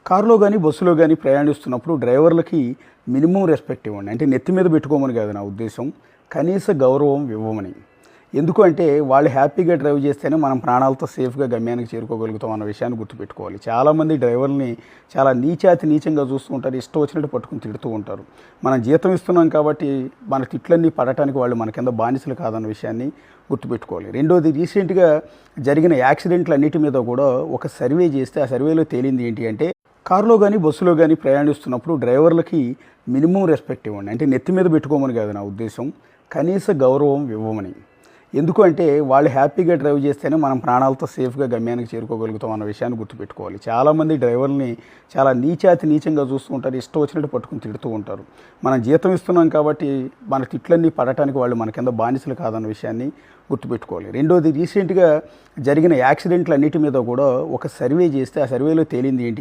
కారులో గానీ, బస్సులో గానీ ప్రయాణిస్తున్నప్పుడు డ్రైవర్లకి మినిమమ్ రెస్పెక్ట్ ఇవ్వండి. అంటే నెత్తి మీద పెట్టుకోమని కాదు నా ఉద్దేశం. కనీస గౌరవం ఇవ్వమని. ఎందుకు అంటే వాళ్ళు హ్యాపీగా డ్రైవ్ చేస్తేనే మనం ప్రాణాలతో సేఫ్‌గా గమ్యానికి చేరుకోగలుగుతాం అన్న విషయాన్ని గుర్తుపెట్టుకోవాలి. చాలామంది డ్రైవర్‌ని చాలా నీచంగా చూస్తూ ఉంటారు. ఇష్టం వచ్చినట్టు పట్టుకొని తిడుతూ ఉంటారు. మనం జీతం ఇస్తున్నాం కాబట్టి మన తిట్లన్నీ పడటానికి వాళ్ళు మన కింద బానిసలు కాదన్న విషయాన్ని గుర్తుపెట్టుకోవాలి. రెండోది రీసెంట్‌గా జరిగిన యాక్సిడెంట్లన్నిటి మీద కూడా ఒక సర్వే చేస్తే ఆ సర్వేలో తేలింది ఏంటి అంటే కారులో గానీ, బస్సులో గానీ ప్రయాణిస్తున్నప్పుడు డ్రైవర్లకి మినిమమ్ రెస్పెక్ట్ ఇవ్వండి. అంటే నెత్తి మీద పెట్టుకోమని కాదు నా ఉద్దేశం. కనీస గౌరవం ఇవ్వమని. ఎందుకు అంటే వాళ్ళు హ్యాపీగా డ్రైవ్ చేస్తేనే మనం ప్రాణాలతో సేఫ్‌గా గమ్యానికి చేరుకోగలుగుతాం అన్న విషయాన్ని గుర్తుపెట్టుకోవాలి. చాలామంది డ్రైవర్‌ని చాలా నీచంగా చూస్తూ ఉంటారు. ఇష్టం వచ్చినట్టు పట్టుకొని తిడుతూ ఉంటారు. మనం జీతం ఇస్తున్నాం కాబట్టి మన తిట్లన్నీ పడటానికి వాళ్ళు మన కింద బానిసలు కాదన్న విషయాన్ని గుర్తుపెట్టుకోవాలి. రెండోది రీసెంట్‌గా జరిగిన యాక్సిడెంట్లన్నిటి మీద కూడా ఒక సర్వే చేస్తే ఆ సర్వేలో తేలింది ఏంటి